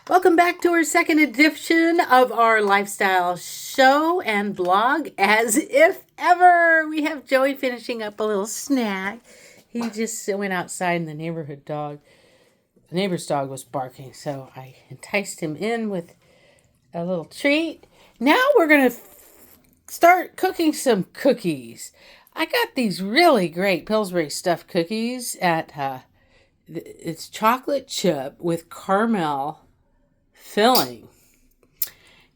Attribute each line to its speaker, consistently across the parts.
Speaker 1: Welcome back to our second edition of our lifestyle show and blog. As if ever, we have Joey finishing up a little snack. He just went outside and the neighbor's dog was barking, so I enticed him in with a little treat. Now we're going to start cooking some cookies. I got these really great Pillsbury stuffed cookies at it's chocolate chip with caramel filling.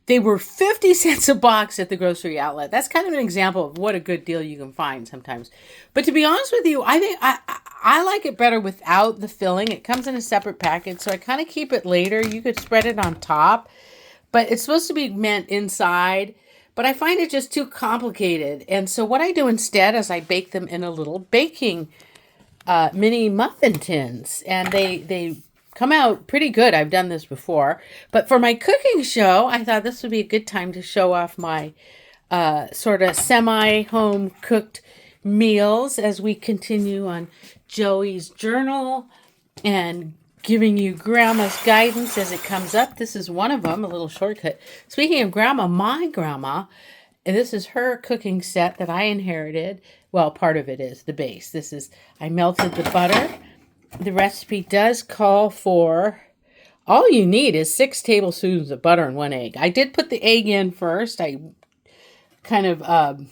Speaker 1: They were 50 cents a box at the grocery outlet. That's kind of an example of what a good deal you can find sometimes. But to be honest with you, I think I like it better without the filling. It comes in a separate package, so I kind of keep it later. You could spread it on top, but it's supposed to be meant inside. But I find it just too complicated. And so what I do instead is I bake them in a little baking mini muffin tins. And they come out pretty good. I've done this before. But for my cooking show, I thought this would be a good time to show off my sort of semi-home cooked meals as we continue on Joey's journal and giving you Grandma's guidance as it comes up. This is one of them, a little shortcut. Speaking of Grandma, my grandma, and this is her cooking set that I inherited. Well, part of it is the base. I melted the butter. The recipe does call for, all you need is 6 tablespoons of butter and 1 egg. I did put the egg in first. I kind of,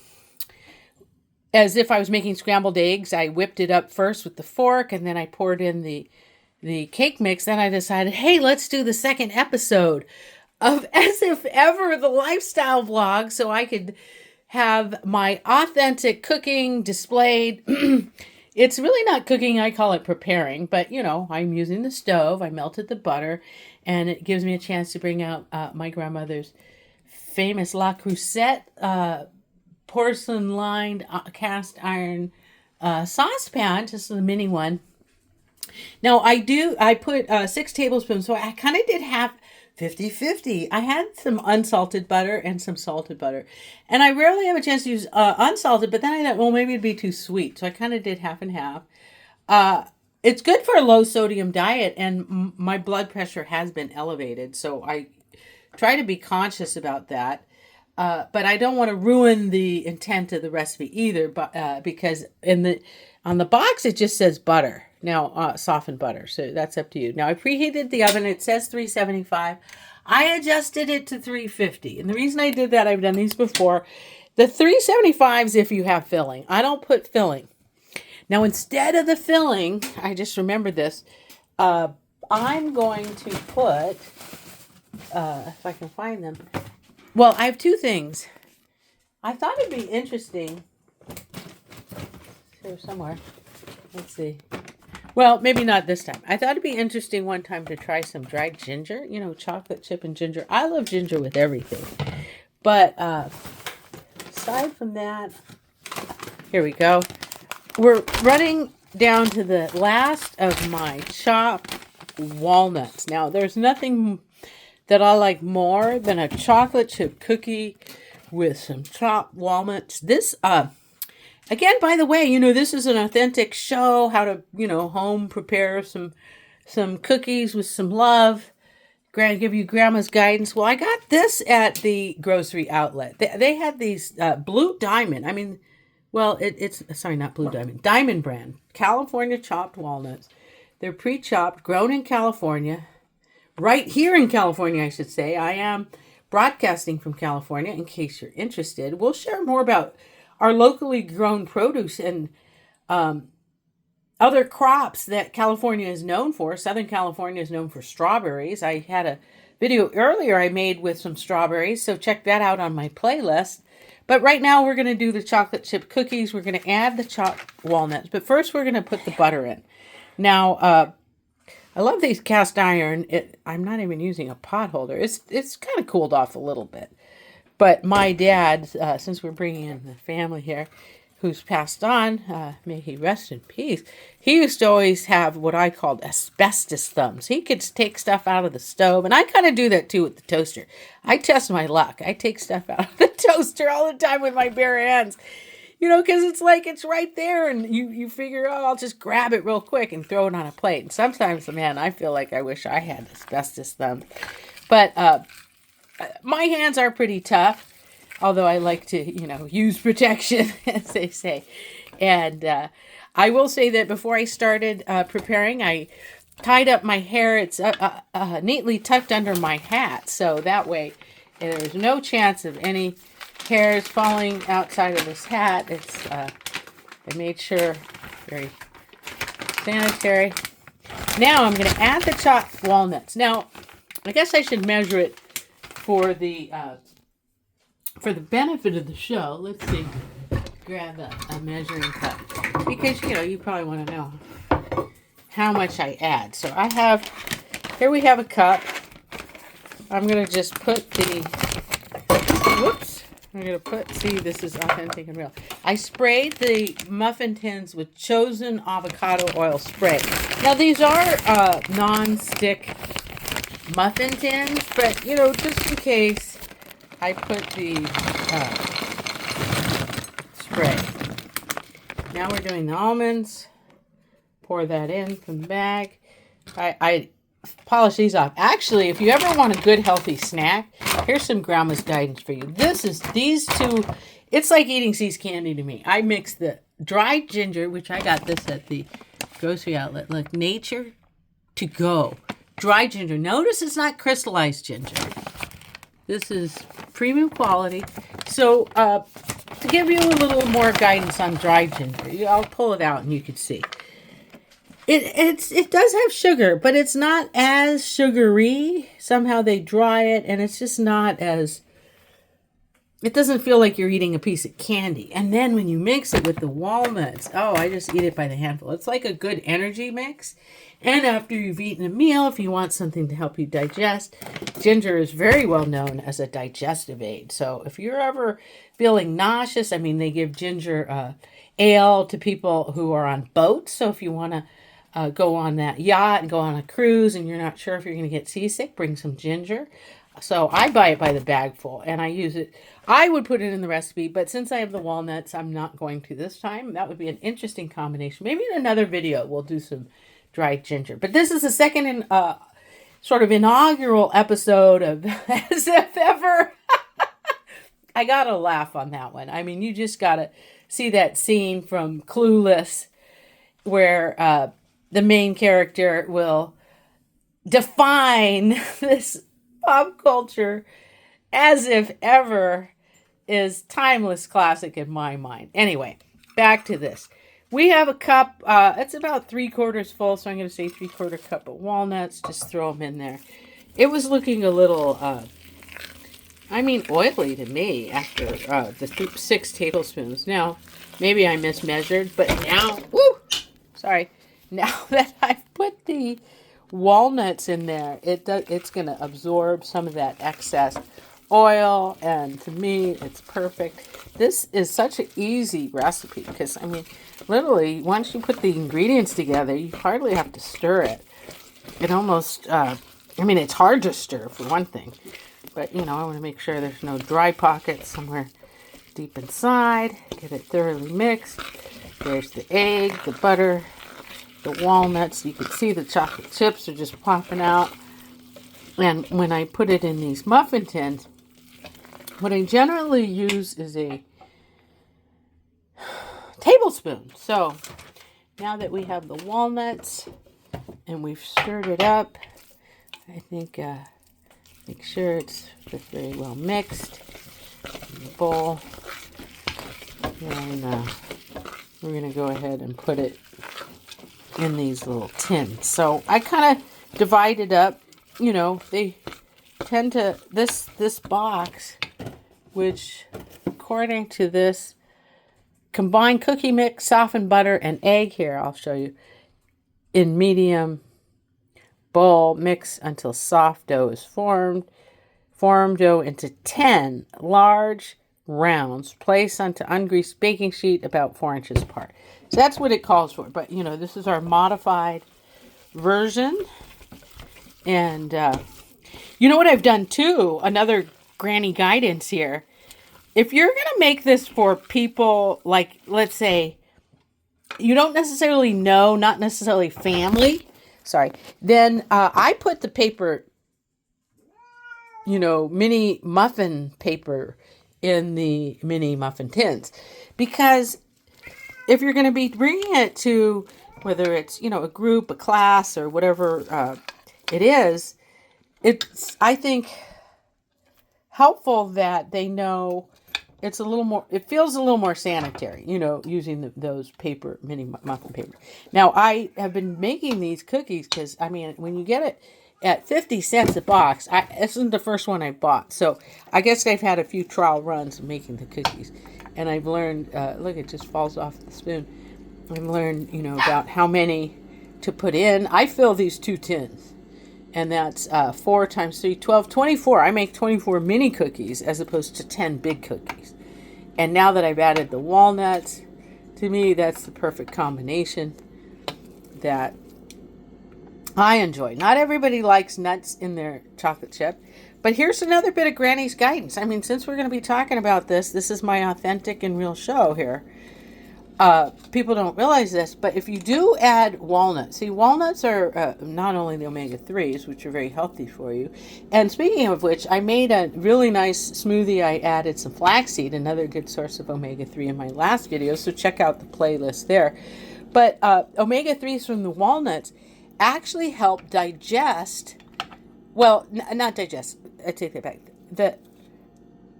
Speaker 1: as if I was making scrambled eggs, I whipped it up first with the fork, and then I poured in the cake mix. Then I decided, hey, let's do the second episode of As If Ever, the lifestyle vlog, so I could have my authentic cooking displayed. It's really not cooking, I call it preparing, but I'm using the stove, I melted the butter, and it gives me a chance to bring out my grandmother's famous La Crusette porcelain-lined cast iron saucepan, just a mini one. Now I put 6 tablespoons, so I kind of did half 50-50. I had some unsalted butter and some salted butter. And I rarely have a chance to use unsalted, but then I thought, well, maybe it'd be too sweet. So I kind of did half and half. It's good for a low sodium diet, and my blood pressure has been elevated. So I try to be conscious about that. But I don't want to ruin the intent of the recipe either, because on the box it just says butter. Now, softened butter, so that's up to you. Now, I preheated the oven. It says 375. I adjusted it to 350. And the reason I did that, I've done these before. The 375 is if you have filling. I don't put filling. Now, instead of the filling, I just remembered this, I'm going to put, if I can find them. Well, I have 2 things. I thought it'd be interesting. Here somewhere. Let's see. Well, maybe not this time. I thought it'd be interesting one time to try some dried ginger. Chocolate chip and ginger. I love ginger with everything. But aside from that, here we go. We're running down to the last of my chopped walnuts. Now, there's nothing that I like more than a chocolate chip cookie with some chopped walnuts. This, again, by the way, this is an authentic show, how to, home prepare some cookies with some love. Give you Grandma's guidance. Well, I got this at the grocery outlet. They had these Blue Diamond. Not Blue Diamond. Diamond brand. California chopped walnuts. They're pre-chopped, grown in California. Right here in California, I should say. I am broadcasting from California, in case you're interested. We'll share more about our locally grown produce and other crops that California is known for. Southern California is known for strawberries. I had a video earlier I made with some strawberries, so check that out on my playlist. But right now we're going to do the chocolate chip cookies. We're going to add the chopped walnuts, but first we're going to put the butter in. Now, I love these cast iron. I'm not even using a pot holder. It's kind of cooled off a little bit. But my dad, since we're bringing in the family here, who's passed on, may he rest in peace, he used to always have what I called asbestos thumbs. He could take stuff out of the stove, and I kind of do that too with the toaster. I test my luck. I take stuff out of the toaster all the time with my bare hands. because it's like it's right there, and you figure, oh, I'll just grab it real quick and throw it on a plate. And sometimes, man, I feel like I wish I had asbestos thumb. But my hands are pretty tough, although I like to, use protection, as they say. And I will say that before I started preparing, I tied up my hair. It's neatly tucked under my hat, so that way there's no chance of any hairs falling outside of this hat. I made sure very sanitary. Now I'm going to add the chopped walnuts. Now, I guess I should measure it for the benefit of the show. Let's see. Grab a measuring cup, because you probably want to know how much I add. So here we have a cup. I'm going to just put see, this is authentic and real. I sprayed the muffin tins with chosen avocado oil spray. Now these are non-stick muffin tins, but just in case, I put the spray. Now we're doing the almonds. Pour that in from the bag. I polish these off. Actually, if you ever want a good healthy snack, here's some grandma's guidance for you. These two, it's like eating See's candy to me. I mix the dried ginger, which I got this at the grocery outlet. Look, Nature to Go. Dried ginger. Notice it's not crystallized ginger. This is premium quality. So, to give you a little more guidance on dried ginger, I'll pull it out and you can see. It does have sugar, but it's not as sugary. Somehow they dry it, and it's just not as... It doesn't feel like you're eating a piece of candy. And then when you mix it with the walnuts, I just eat it by the handful. It's like a good energy mix. And after you've eaten a meal, if you want something to help you digest, ginger is very well known as a digestive aid. So if you're ever feeling nauseous, they give ginger ale to people who are on boats. So if you want to go on that yacht and go on a cruise and you're not sure if you're going to get seasick, bring some ginger. So I buy it by the bagful and I use it. I would put it in the recipe, but since I have the walnuts, I'm not going to this time. That would be an interesting combination. Maybe in another video, we'll do some dried ginger. But this is the second sort of inaugural episode of As If Ever. I got to laugh on that one. You just got to see that scene from Clueless where the main character will define this pop culture As If Ever is timeless classic in my mind. Anyway, back to this. We have a cup. It's about 3/4 full, so I'm going to say 3/4 cup of walnuts. Just throw them in there. It was looking a little, oily to me after the 6 tablespoons. Now, maybe I mismeasured, but now, now that I've put the walnuts in there, it's going to absorb some of that excess oil, and to me, it's perfect. This is such an easy recipe because, literally, once you put the ingredients together, you hardly have to stir it. It almost, it's hard to stir for one thing, but, I want to make sure there's no dry pockets somewhere deep inside. Get it thoroughly mixed. There's the egg, the butter, the walnuts. You can see the chocolate chips are just popping out. And when I put it in these muffin tins, what I generally use is a tablespoon. So now that we have the walnuts and we've stirred it up, I think make sure it's very well mixed in the bowl. And we're going to go ahead and put it in these little tins. So I kind of divide it up. They tend to, this box, which according to this, combine cookie mix, softened butter, and egg here, I'll show you, in medium bowl, mix until soft dough is formed. Form dough into 10 large rounds. Place onto ungreased baking sheet about 4 inches apart. So that's what it calls for. But, this is our modified version. And you know what I've done too? Another granny guidance here if you're going to make this for people, like, let's say, you don't necessarily know, not necessarily family, sorry, then I put the paper, mini muffin paper in the mini muffin tins. Because if you're going to be bringing it to, whether it's, a group, a class, or whatever it is, it's, I think, helpful that they know it's a little more, it feels a little more sanitary, using those paper, mini muffin paper. Now, I have been making these cookies because, when you get it at 50 cents a box, this isn't the first one I bought. So I guess I've had a few trial runs of making the cookies. And I've learned, look, it just falls off the spoon. I've learned, about how many to put in. I fill these 2 tins. And that's 4 times 3, 12, 24. I make 24 mini cookies as opposed to 10 big cookies. And now that I've added the walnuts, to me, that's the perfect combination that I enjoy. Not everybody likes nuts in their chocolate chip. But here's another bit of Granny's guidance. Since we're going to be talking about this is my authentic and real show here. People don't realize this, but if you do add walnuts, see, walnuts are not only the omega-3s, which are very healthy for you. And speaking of which, I made a really nice smoothie. I added some flaxseed, another good source of omega-3 in my last video, so check out the playlist there. But omega-3s from the walnuts actually help digest, well, not digest, I take that back.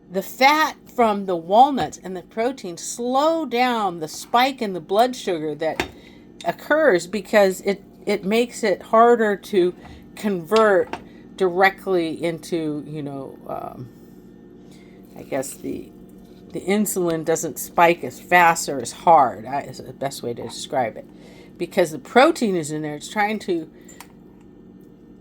Speaker 1: The fat from the walnuts and the protein slow down the spike in the blood sugar that occurs because it makes it harder to convert directly into, I guess the insulin doesn't spike as fast or as hard, is the best way to describe it. Because the protein is in there, it's trying to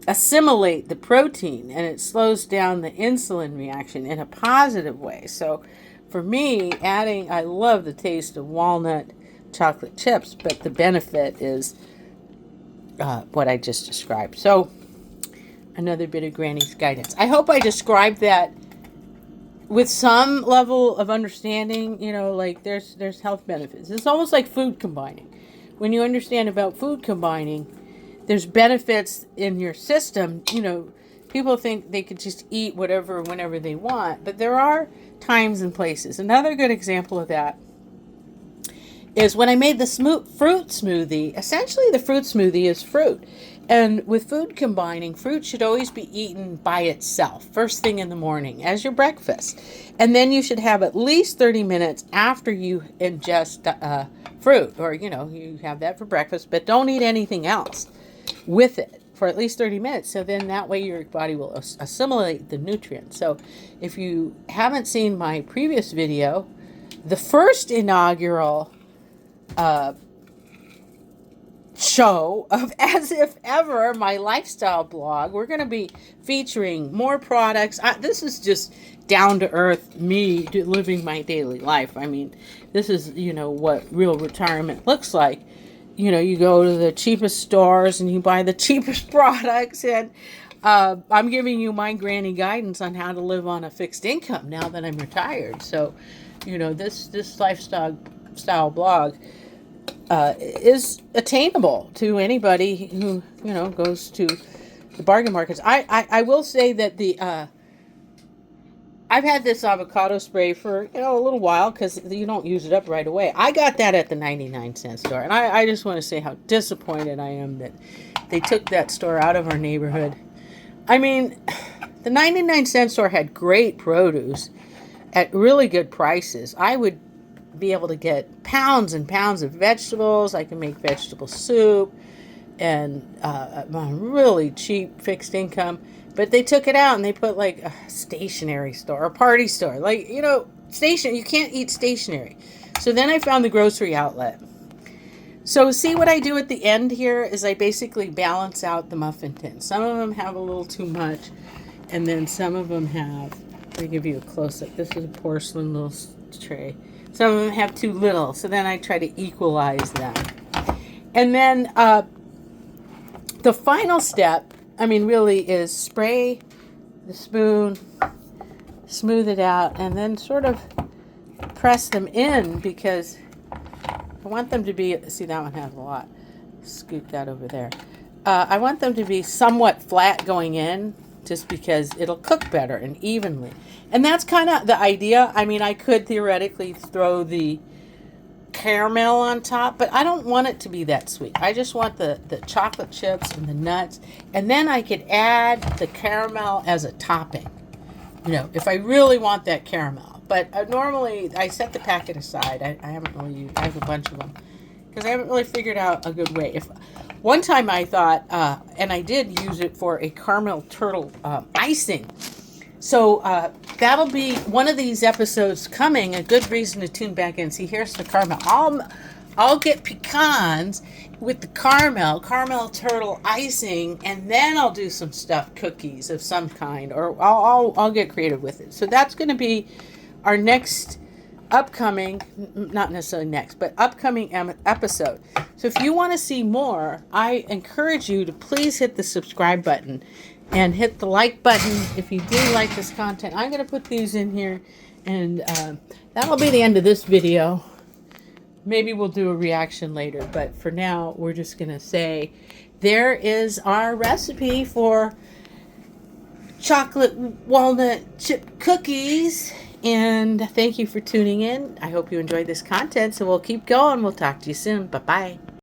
Speaker 1: assimilate the protein, and it slows down the insulin reaction in a positive way. So for me, I love the taste of walnut chocolate chips, but the benefit is what I just described. So another bit of Granny's guidance. I hope I described that with some level of understanding. Like there's health benefits. It's almost like food combining. When you understand about food combining, there's benefits in your system. People think they could just eat whatever, whenever they want, but there are times and places. Another good example of that is when I made the fruit smoothie. Essentially, the fruit smoothie is fruit. And with food combining, fruit should always be eaten by itself, first thing in the morning, as your breakfast. And then you should have at least 30 minutes after you ingest fruit, or, you have that for breakfast, but don't eat anything else with it for at least 30 minutes. So then that way your body will assimilate the nutrients. So if you haven't seen my previous video, the first inaugural show of As If Ever, my lifestyle blog, we're going to be featuring more products. This is just down to earth me living my daily life. This is, what real retirement looks like. You go to the cheapest stores and you buy the cheapest products. And I'm giving you my granny guidance on how to live on a fixed income now that I'm retired. So, this lifestyle blog is attainable to anybody who, goes to the bargain markets. I will say that I've had this avocado spray for, a little while because you don't use it up right away. I got that at the 99-cent store. And I just want to say how disappointed I am that they took that store out of our neighborhood. The 99-cent store had great produce at really good prices. I would be able to get pounds and pounds of vegetables. I can make vegetable soup and really cheap fixed income. But they took it out and they put like a stationery store, a party store. You can't eat stationery. So then I found the grocery outlet. So see what I do at the end here is I basically balance out the muffin tins. Some of them have a little too much. And then some of them have, let me give you a close-up. This is a porcelain little tray. Some of them have too little. So then I try to equalize them. And then the final step, really is spray the spoon, smooth it out, and then sort of press them in because I want them to be, see, that one has a lot. Scoot that over there. I want them to be somewhat flat going in just because it'll cook better and evenly. And that's kind of the idea. I mean, I could theoretically throw the caramel on top, but I don't want it to be that sweet. I just want the chocolate chips and the nuts, and then I could add the caramel as a topping, you know, if I really want that caramel. But normally I set the packet aside. I haven't really used, I have a bunch of them because I haven't really figured out a good way. If one time I thought, and I did use it for a caramel turtle icing. So that'll be one of these episodes coming. A good reason to tune back in. See, here's the caramel. I'll get pecans with the caramel turtle icing, and then I'll do some stuffed cookies of some kind, or I'll get creative with it. So that's going to be our next upcoming, not necessarily next, but upcoming episode. So if you want to see more, I encourage you to please hit the subscribe button and hit the like button if you do like this content. I'm going to put these in here, and that'll be the end of this video. Maybe we'll do a reaction later, but for now, we're just going to say there is our recipe for chocolate walnut chip cookies. And thank you for tuning in. I hope you enjoyed this content, so we'll keep going. We'll talk to you soon. Bye-bye.